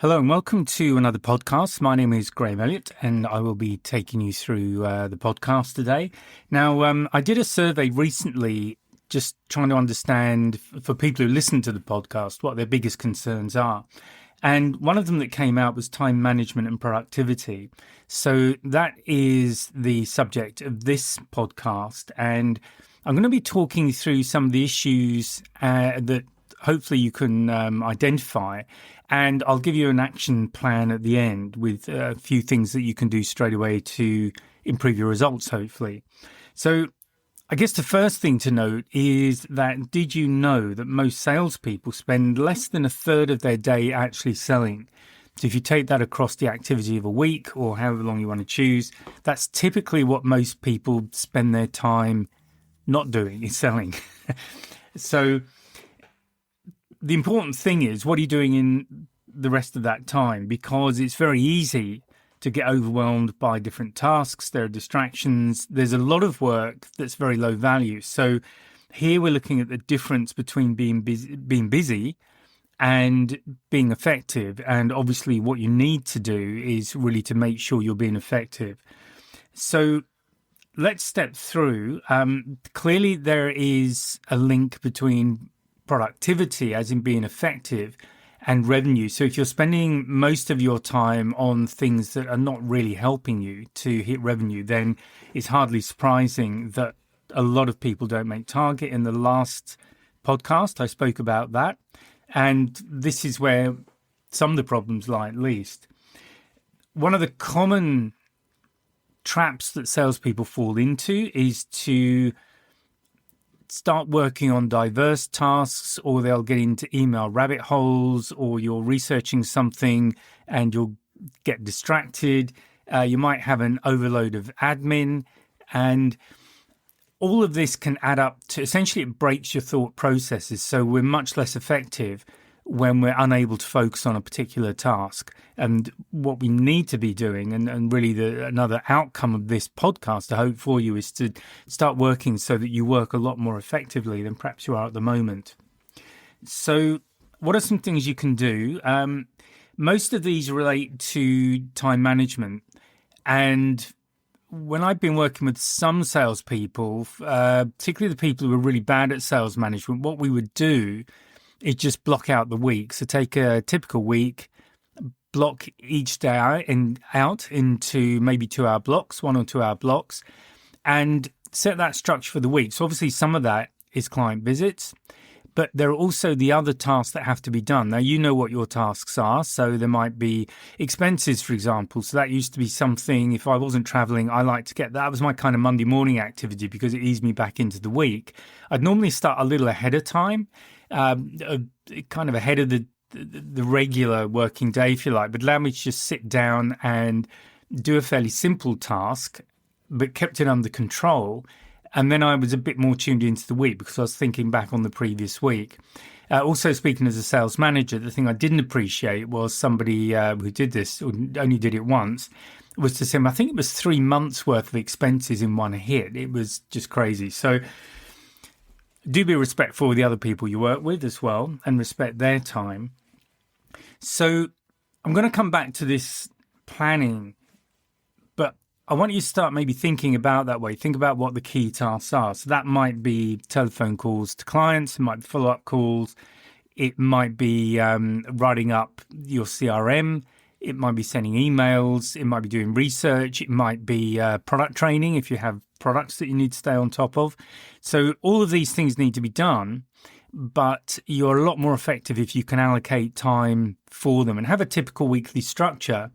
Hello and welcome to another podcast. My name is Elliott and I will be taking you through the podcast today. Now, I did a survey recently just trying to understand for people who listen to the podcast what their biggest concerns are. And one of them that came out was time management and productivity. So that is the subject of this podcast. And I'm going to be talking through some of the issues that hopefully you can identify. And I'll give you an action plan at the end with a few things that you can do straight away to improve your results, hopefully. So I guess the first thing to note is that did you know that most salespeople spend less than a third of their day actually selling? So if you take that across the activity of a week or however long you want to choose, that's typically what most people spend their time not doing, is selling. So the important thing is, what are you doing in the rest of that time? Because it's very easy to get overwhelmed by different tasks. There are distractions. There's a lot of work that's very low value. So here we're looking at the difference between being busy and being effective. And obviously what you need to do is really to make sure you're being effective. So let's step through. Clearly there is a link between productivity, as in being effective, and revenue. So if you're spending most of your time on things that are not really helping you to hit revenue, then it's hardly surprising that a lot of people don't make target. In the last podcast, I spoke about that. And this is where some of the problems lie, at least. One of the common traps that salespeople fall into is to start working on diverse tasks, or they'll get into email rabbit holes, or you're researching something and you'll get distracted. You might have an overload of admin, and all of this can add up to essentially it breaks your thought processes. So we're much less effective when we're unable to focus on a particular task. And what we need to be doing, and really another outcome of this podcast, I hope for you, is to start working so that you work a lot more effectively than perhaps you are at the moment. So what are some things you can do? Most of these relate to time management. And when I've been working with some salespeople, particularly the people who are really bad at sales management, what we would do is just block out the week. So take a typical week, block each day out into maybe 2-hour blocks, 1 or 2 hour blocks, and set that structure for the week. So obviously some of that is client visits, but there are also the other tasks that have to be done. Now, you know what your tasks are. So there might be expenses, for example. So that used to be something, if I wasn't traveling, I like to get that. Was my kind of Monday morning activity because it eased me back into the week. I'd normally start a little ahead of time, kind of ahead of the regular working day, if you like, but allow me to just sit down and do a fairly simple task, but kept it under control. And then I was a bit more tuned into the week because I was thinking back on the previous week. Also, speaking as a sales manager, the thing I didn't appreciate was somebody who did this, or only did it once, was to say, I think it was 3 months worth of expenses in one hit. It was just crazy. So do be respectful of the other people you work with as well and respect their time. So I'm going to come back to this planning, but I want you to start maybe thinking about that way. Think about what the key tasks are. So that might be telephone calls to clients. It might be follow-up calls. It might be writing up your CRM. It might be sending emails. It might be doing research. It might be product training if you have products that you need to stay on top of. So all of these things need to be done, but you're a lot more effective if you can allocate time for them and have a typical weekly structure.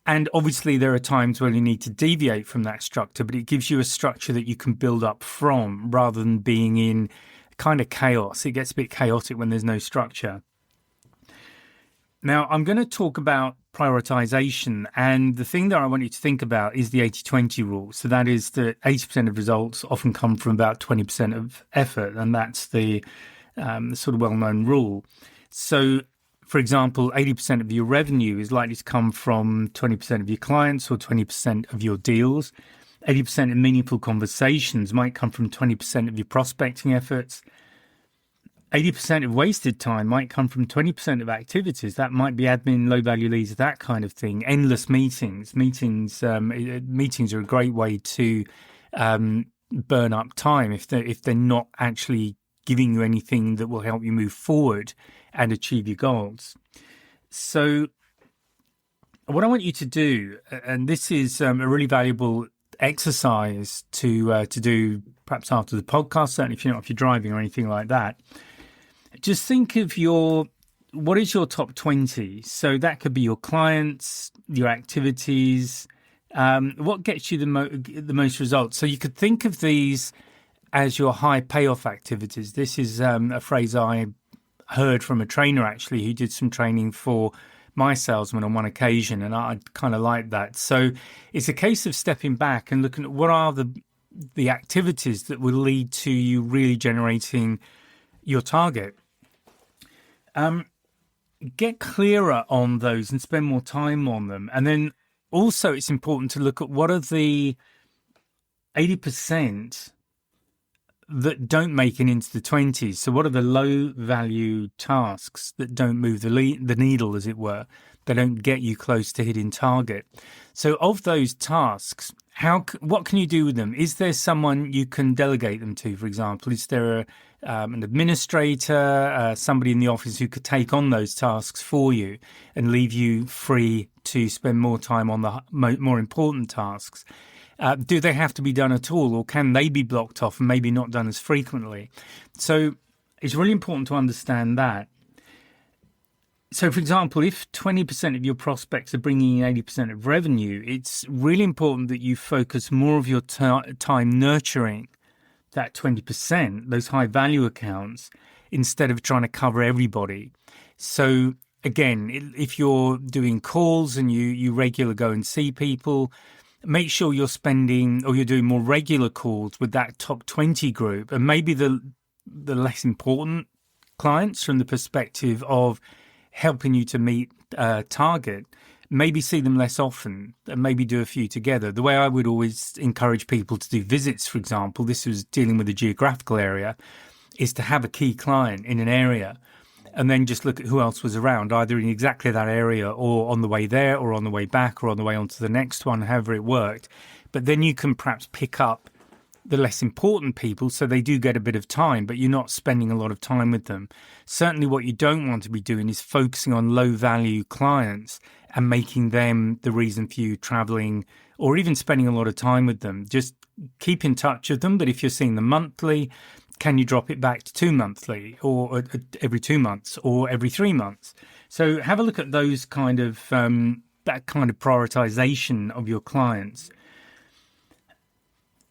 And obviously there are times when you need to deviate from that structure, but it gives you a structure that you can build up from rather than being in kind of chaos. It gets a bit chaotic when there's no structure. Now, I'm going to talk about prioritization, and the thing that I want you to think about is the 80-20 rule. So that is that 80% of results often come from about 20% of effort, and that's the sort of well-known rule. So, for example, 80% of your revenue is likely to come from 20% of your clients or 20% of your deals. 80% of meaningful conversations might come from 20% of your prospecting efforts. 80% of wasted time might come from 20% of activities. That might be admin, low value leads, that kind of thing. Endless meetings. Meetings are a great way to burn up time if they're not actually giving you anything that will help you move forward and achieve your goals. So what I want you to do, and this is a really valuable exercise to do perhaps after the podcast, certainly if you're driving or anything like that. Just think of what is your top 20? So that could be your clients, your activities, what gets you the most results. So you could think of these as your high payoff activities. This is a phrase I heard from a trainer actually who did some training for my salesman on one occasion, and I kind of like that. So it's a case of stepping back and looking at what are the activities that will lead to you really generating your target. Get clearer on those and spend more time on them. And then also it's important to look at what are the 80% that don't make it into the 20s. So what are the low value tasks that don't move the needle, as it were? They don't get you close to hitting target. So of those tasks, what can you do with them? Is there someone you can delegate them to, for example? Is there an administrator, somebody in the office who could take on those tasks for you and leave you free to spend more time on the more important tasks? Do they have to be done at all, or can they be blocked off and maybe not done as frequently? So it's really important to understand that. So, for example, if 20% of your prospects are bringing in 80% of revenue, it's really important that you focus more of your time nurturing that 20%, those high value accounts, instead of trying to cover everybody. So again, if you're doing calls and you regularly go and see people, make sure you're spending or you're doing more regular calls with that top 20 group, and maybe the less important clients from the perspective of helping you to meet target. Maybe see them less often and maybe do a few together. The way I would always encourage people to do visits, for example, this was dealing with a geographical area, is to have a key client in an area and then just look at who else was around, either in exactly that area or on the way there or on the way back or on the way on to the next one, however it worked. But then you can perhaps pick up the less important people so they do get a bit of time, but you're not spending a lot of time with them. Certainly what you don't want to be doing is focusing on low value clients and making them the reason for you traveling or even spending a lot of time with them. Just keep in touch with them. But if you're seeing them monthly, can you drop it back to 2 monthly or every 2 months or every 3 months? So have a look at those kind of, that kind of prioritization of your clients.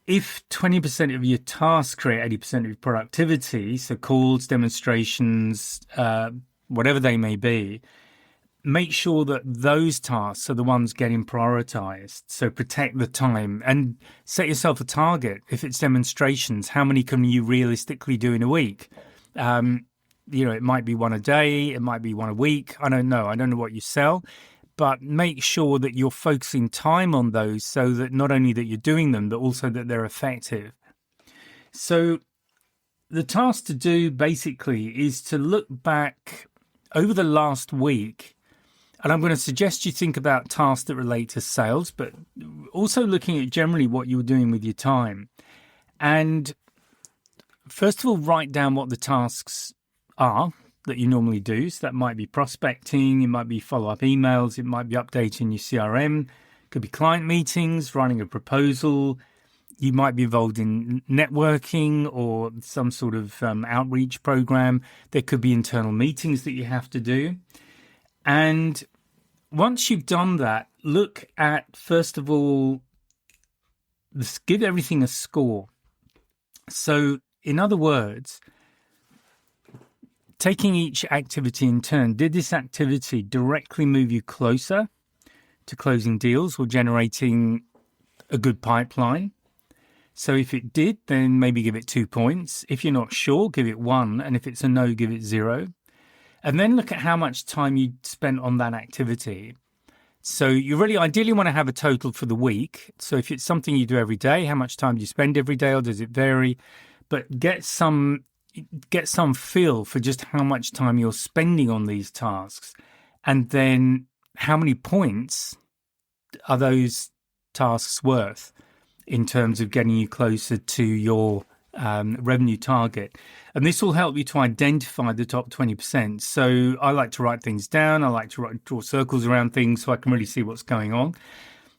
If 20% of your tasks create 80% of your productivity, so calls, demonstrations, whatever they may be, make sure that those tasks are the ones getting prioritized. So protect the time and set yourself a target. If it's demonstrations, how many can you realistically do in a week? It might be one a day, it might be one a week. I don't know. I don't know what you sell. But make sure that you're focusing time on those so that not only that you're doing them, but also that they're effective. So the task to do basically is to look back over the last week, and I'm going to suggest you think about tasks that relate to sales, but also looking at generally what you're doing with your time. And first of all, write down what the tasks are that you normally do. So that might be prospecting, it might be follow-up emails, it might be updating your CRM, it could be client meetings, writing a proposal, you might be involved in networking or some sort of outreach program. There could be internal meetings that you have to do. And once you've done that, look at, first of all, give everything a score. So in other words, taking each activity in turn, did this activity directly move you closer to closing deals or generating a good pipeline? So if it did, then maybe give it 2 points. If you're not sure, give it 1. And if it's a no, give it 0. And then look at how much time you spent on that activity. So you really ideally want to have a total for the week. So if it's something you do every day, how much time do you spend every day, or does it vary? But get some get some feel for just how much time you're spending on these tasks, and then how many points are those tasks worth in terms of getting you closer to your revenue target. And this will help you to identify the top 20%. So I like to write things down. I like to draw circles around things so I can really see what's going on.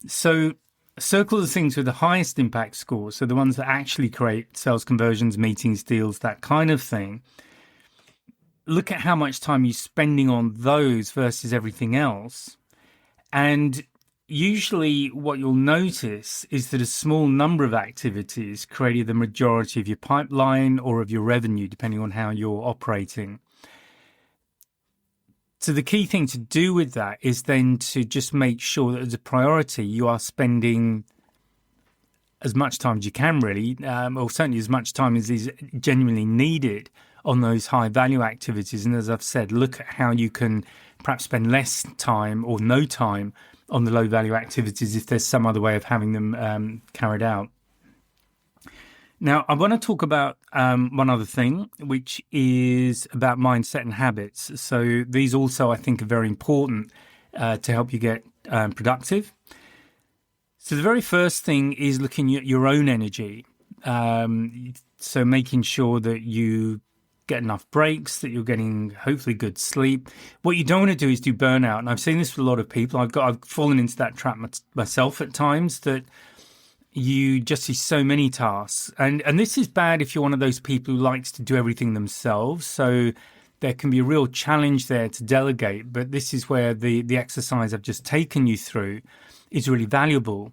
So circle the things with the highest impact score, so the ones that actually create sales conversions, meetings, deals, that kind of thing. Look at how much time you're spending on those versus everything else. And usually what you'll notice is that a small number of activities create the majority of your pipeline or of your revenue, depending on how you're operating. So the key thing to do with that is then to just make sure that as a priority, you are spending as much time as you can, really, or certainly as much time as is genuinely needed on those high value activities. And as I've said, look at how you can perhaps spend less time or no time on the low value activities if there's some other way of having them carried out. Now, I want to talk about one other thing, which is about mindset and habits. So these also, I think, are very important to help you get productive. So the very first thing is looking at your own energy. So making sure that you get enough breaks, that you're getting hopefully good sleep. What you don't want to do is do burnout. And I've seen this with a lot of people. I've fallen into that trap myself at times, that you just see so many tasks. And this is bad if you're one of those people who likes to do everything themselves. So there can be a real challenge there to delegate. But this is where the exercise I've just taken you through is really valuable,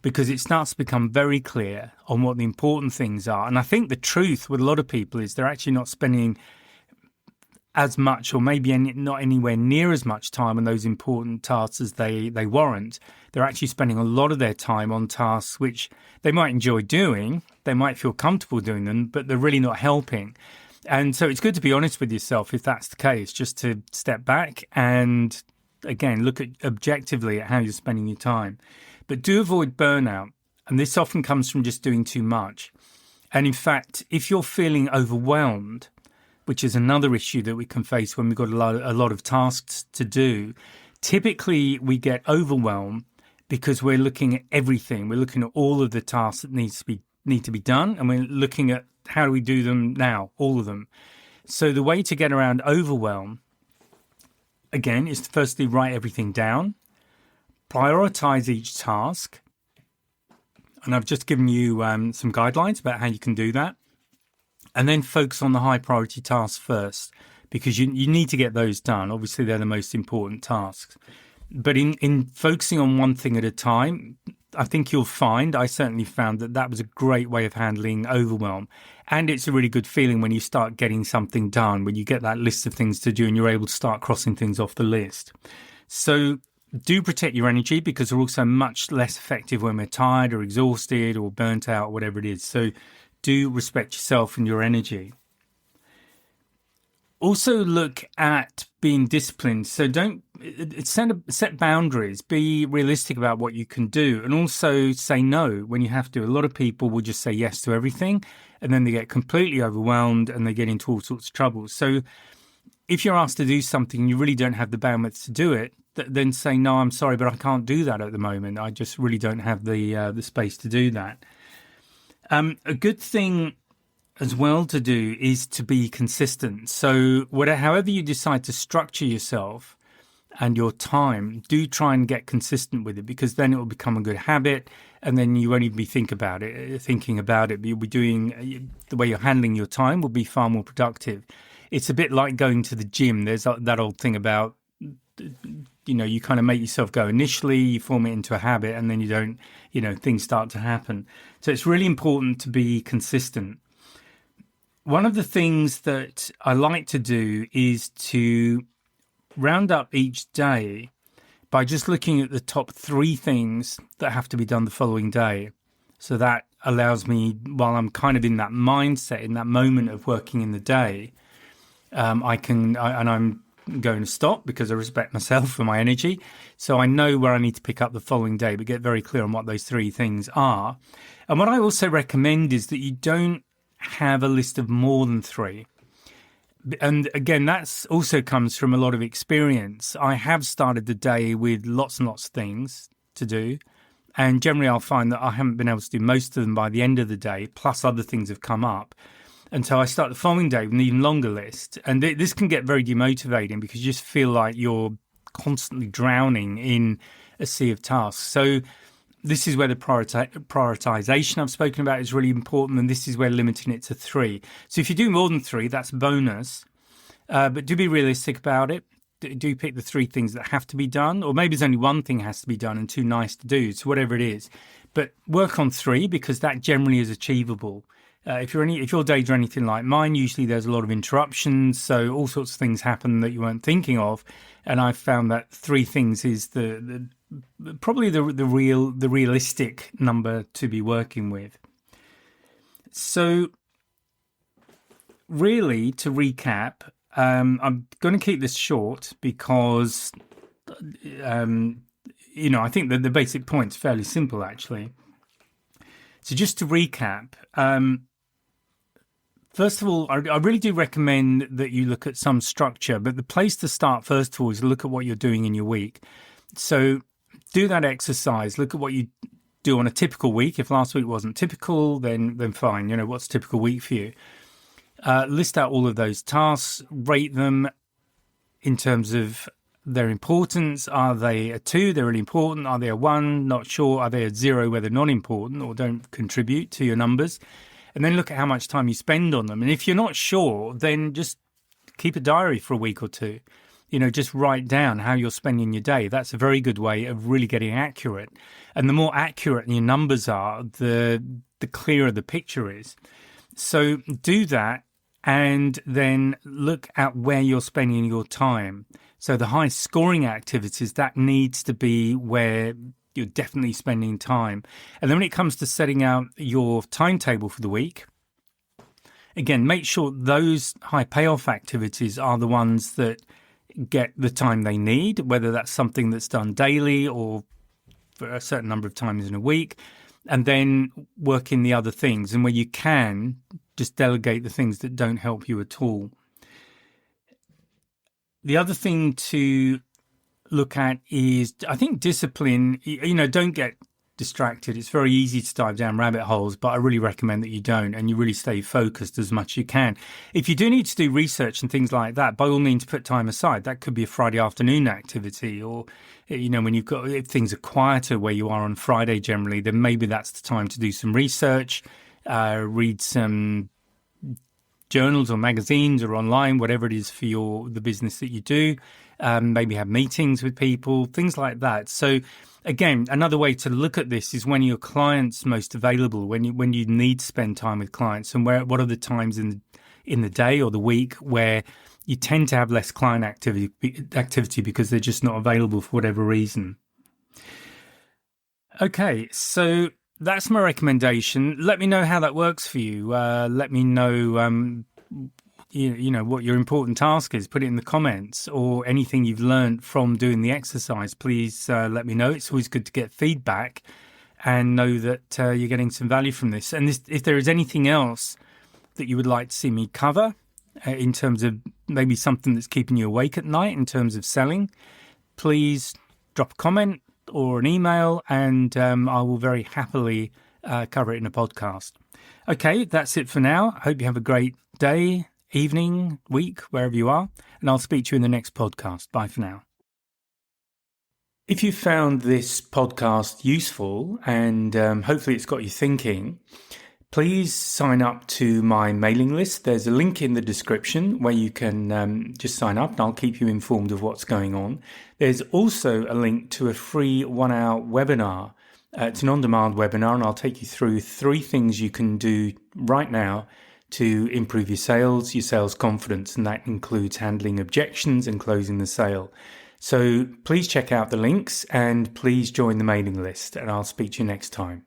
because it starts to become very clear on what the important things are. And I think the truth with a lot of people is they're actually not spending as much, or maybe not anywhere near as much time on those important tasks as they warrant. They're actually spending a lot of their time on tasks which they might enjoy doing, they might feel comfortable doing them, but they're really not helping. And so it's good to be honest with yourself if that's the case, just to step back and, again, look at objectively at how you're spending your time. But do avoid burnout. And this often comes from just doing too much. And in fact, if you're feeling overwhelmed, which is another issue that we can face when we've got a lot of tasks to do, typically we get overwhelmed because we're looking at everything. We're looking at all of the tasks that need to be done, and we're looking at how do we do them now, all of them. So the way to get around overwhelm, again, is to firstly write everything down, prioritize each task, and I've just given you some guidelines about how you can do that. And then focus on the high priority tasks first, because you need to get those done. Obviously, they're the most important tasks. But in focusing on one thing at a time, I think you'll find, I certainly found, that was a great way of handling overwhelm. And it's a really good feeling when you start getting something done, when you get that list of things to do and you're able to start crossing things off the list. So do protect your energy, because we're also much less effective when we're tired or exhausted or burnt out, or whatever it is. So do respect yourself and your energy. Also look at being disciplined. So don't set boundaries, be realistic about what you can do, and also say no when you have to. A lot of people will just say yes to everything, and then they get completely overwhelmed and they get into all sorts of trouble. So if you're asked to do something and you really don't have the bandwidth to do it, then say, no, I'm sorry, but I can't do that at the moment. I just really don't have the space to do that. A good thing as well to do is to be consistent. So however you decide to structure yourself and your time, do try and get consistent with it, because then it will become a good habit, and then you won't even be thinking about it. You'll be doing the way you're handling your time will be far more productive. It's a bit like going to the gym. There's that old thing about, you kind of make yourself go initially, you form it into a habit, and then you don't, things start to happen. So it's really important to be consistent. One of the things that I like to do is to round up each day by just looking at the top 3 things that have to be done the following day. So that allows me, while I'm kind of in that mindset, in that moment of working in the day, I'm going to stop because I respect myself and my energy. So I know where I need to pick up the following day, but get very clear on what those 3 things are. And what I also recommend is that you don't have a list of more than 3. And again, that's also comes from a lot of experience. I have started the day with lots and lots of things to do. And generally, I'll find that I haven't been able to do most of them by the end of the day, plus other things have come up. And so I start the following day with an even longer list. And this can get very demotivating because you just feel like you're constantly drowning in a sea of tasks. So this is where the prioritization I've spoken about is really important. And this is where limiting it to 3. So if you do more than 3, that's a bonus. But do be realistic about it. Do pick the 3 things that have to be done. Or maybe there's only 1 thing has to be done and 2 nice to do. So whatever it is. But work on 3 because that generally is achievable. If your days are anything like mine, usually there's a lot of interruptions, so all sorts of things happen that you weren't thinking of, and I've found that 3 things is probably the realistic number to be working with. So, really, to recap, I'm going to keep this short because I think that the basic point's fairly simple actually. So just to recap. First of all, I really do recommend that you look at some structure, but the place to start first of all is look at what you're doing in your week. So do that exercise, look at what you do on a typical week. If last week wasn't typical, then fine. What's a typical week for you? List out all of those tasks, rate them in terms of their importance. Are they a 2? They're really important. Are they a 1? Not sure. Are they a 0 where they're not important or don't contribute to your numbers? And then look at how much time you spend on them. And if you're not sure, then just keep a diary for a week or 2. Just write down how you're spending your day. That's a very good way of really getting accurate. And the more accurate your numbers are, the clearer the picture is. So do that and then look at where you're spending your time. So the high scoring activities, that needs to be where you're definitely spending time. And then when it comes to setting out your timetable for the week, again, make sure those high payoff activities are the ones that get the time they need, whether that's something that's done daily or for a certain number of times in a week, and then work in the other things. And where you can, just delegate the things that don't help you at all. The other thing to look at is, I think, discipline. Don't get distracted. It's very easy to dive down rabbit holes, but I really recommend that you don't, and you really stay focused as much as you can. If you do need to do research and things like that, by all means, put time aside. That could be a Friday afternoon activity, or when if things are quieter where you are on Friday generally, then maybe that's the time to do some research, read some journals or magazines or online, whatever it is for the business that you do. Maybe have meetings with people, things like that. So again, another way to look at this is when your client's most available, when you need to spend time with clients, and what are the times in the day or the week where you tend to have less client activity because they're just not available for whatever reason. Okay, so that's my recommendation. Let me know how that works for you. Let me know what your important task is. Put it in the comments, or anything you've learned from doing the exercise. Please let me know. It's always good to get feedback and know that you're getting some value from this. And if there is anything else that you would like to see me cover in terms of maybe something that's keeping you awake at night in terms of selling, please drop a comment or an email, and I will very happily cover it in a podcast. Okay, that's it for now. I hope you have a great day, evening, week, wherever you are, and I'll speak to you in the next podcast. Bye for now. If you found this podcast useful and hopefully it's got you thinking, please sign up to my mailing list. There's a link in the description where you can just sign up, and I'll keep you informed of what's going on. There's also a link to a free 1-hour webinar. It's an on-demand webinar, and I'll take you through 3 things you can do right now to improve your sales confidence, and that includes handling objections and closing the sale. So please check out the links and please join the mailing list, and I'll speak to you next time.